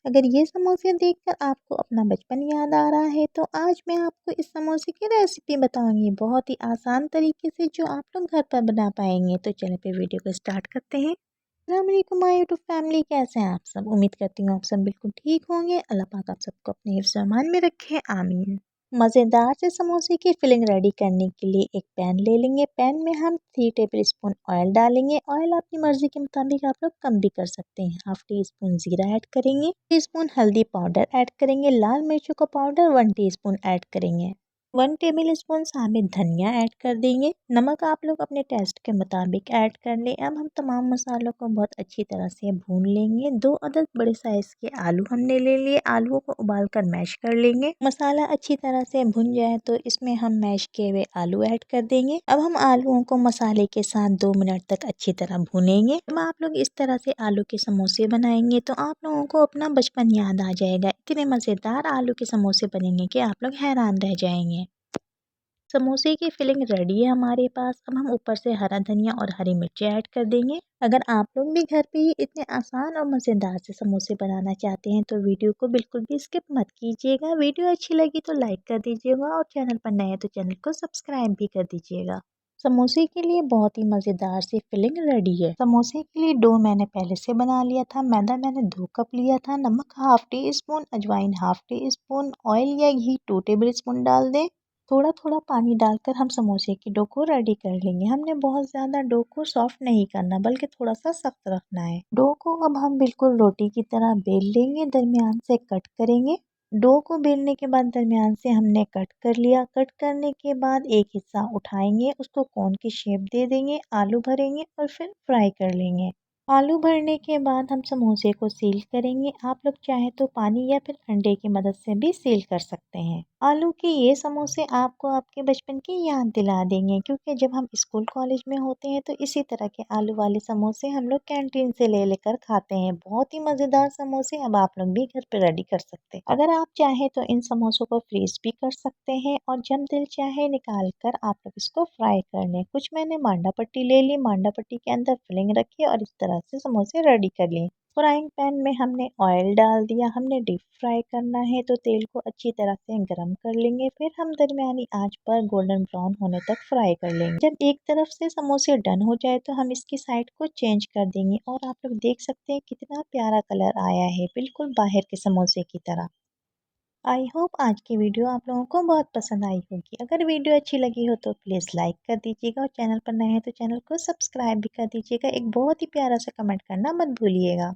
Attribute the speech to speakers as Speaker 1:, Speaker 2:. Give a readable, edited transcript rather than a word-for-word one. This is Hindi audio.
Speaker 1: अगर ये समोसे देखकर आपको अपना बचपन याद आ रहा है तो आज मैं आपको इस समोसे की रेसिपी बताऊंगी बहुत ही आसान तरीके से जो आप लोग घर पर बना पाएंगे। तो चलिए पे वीडियो को स्टार्ट करते हैं। अस्सलाम वालेकुम माय यूट्यूब फैमिली, कैसे हैं आप सब? उम्मीद करती हूँ आप सब बिल्कुल ठीक होंगे। अल्लाह पाक आप सबको अपने हिफ्ज़ और अमान में रखे, आमीन। मज़ेदार से समोसे की फिलिंग रेडी करने के लिए एक पैन ले लेंगे। पैन में हम 3 टेबल स्पून ऑयल डालेंगे। ऑयल अपनी मर्जी के मुताबिक आप लोग कम भी कर सकते हैं। हाफ टी स्पून जीरा ऐड करेंगे, टीस्पून हल्दी पाउडर ऐड करेंगे, लाल मिर्चों का पाउडर 1 टीस्पून ऐड करेंगे, 1 टेबल स्पून साबित धनिया ऐड कर देंगे। नमक आप लोग अपने टेस्ट के मुताबिक ऐड कर लें। अब हम तमाम मसालों को बहुत अच्छी तरह से भून लेंगे। 2 अदद बड़े साइज के आलू हमने ले लिए। आलूओं को उबाल कर मैश कर लेंगे। मसाला अच्छी तरह से भुन जाए तो इसमें हम मैश किए हुए आलू ऐड कर देंगे। अब हम आलूओं को मसाले के साथ 2 मिनट तक अच्छी तरह भूनेंगे। जब आप लोग इस तरह से आलू के समोसे बनाएंगे तो आप लोगों को अपना बचपन याद आ जाएगा। इतने मज़ेदार आलू के समोसे बनेंगे कि आप लोग हैरान रह जाएंगे। समोसे की फिलिंग रेडी है हमारे पास। अब हम ऊपर से हरा धनिया और हरी मिर्ची ऐड कर देंगे। अगर आप लोग भी घर पे ही इतने आसान और मज़ेदार से समोसे बनाना चाहते हैं तो वीडियो को बिल्कुल भी स्किप मत कीजिएगा। वीडियो अच्छी लगी तो लाइक कर दीजिएगा और चैनल पर नए हैं तो चैनल को सब्सक्राइब भी कर दीजिएगा। समोसे के लिए बहुत ही मज़ेदार सी फिलिंग रेडी है। समोसे के लिए डो मैंने पहले से बना लिया था। मैदा मैंने 2 कप लिया था। नमक हाफ टी स्पून, अजवाइन हाफ टी स्पून, ऑयल या घी 2 टेबल स्पून डाल दें। थोड़ा थोड़ा पानी डालकर हम समोसे की डो को रेडी कर लेंगे। हमने बहुत ज़्यादा डो को सॉफ्ट नहीं करना बल्कि थोड़ा सा सख्त रखना है। डो को अब हम बिल्कुल रोटी की तरह बेल लेंगे, दरमियान से कट करेंगे। डो को बेलने के बाद दरमियान से हमने कट कर लिया। कट करने के बाद एक हिस्सा उठाएंगे, उसको कोन की शेप दे देंगे, आलू भरेंगे और फिर फ्राई कर लेंगे। आलू भरने के बाद हम समोसे को सील करेंगे। आप लोग चाहे तो पानी या फिर अंडे की मदद से भी सील कर सकते हैं। आलू के ये समोसे आपको आपके बचपन की याद दिला देंगे क्योंकि जब हम स्कूल कॉलेज में होते हैं तो इसी तरह के आलू वाले समोसे हम लोग कैंटीन से ले लेकर खाते हैं। बहुत ही मज़ेदार समोसे अब आप लोग भी घर पे रेडी कर सकते हैं। अगर आप चाहें तो इन समोसों को फ्रीज भी कर सकते हैं और जब दिल चाहे निकाल कर आप लोग इसको फ्राई कर लें। कुछ मैंने मांडा पट्टी ले ली, मांडा पट्टी के अंदर फिलिंग रखी और इस तरह से समोसे रेडी कर लिए। फ्राइंग पैन में हमने ऑयल डाल दिया। हमने डीप फ्राई करना है तो तेल को अच्छी तरह से गरम कर लेंगे। फिर हम दरमियानी आंच पर गोल्डन ब्राउन होने तक फ्राई कर लेंगे। जब एक तरफ से समोसे डन हो जाए तो हम इसकी साइड को चेंज कर देंगे और आप लोग देख सकते हैं कितना प्यारा कलर आया है, बिल्कुल बाहर के समोसे की तरह। आई होप आज की वीडियो आप लोगों को बहुत पसंद आई होगी। अगर वीडियो अच्छी लगी हो तो प्लीज़ लाइक कर दीजिएगा और चैनल पर नए हैं तो चैनल को सब्सक्राइब भी कर दीजिएगा। एक बहुत ही प्यारा सा कमेंट करना मत भूलिएगा।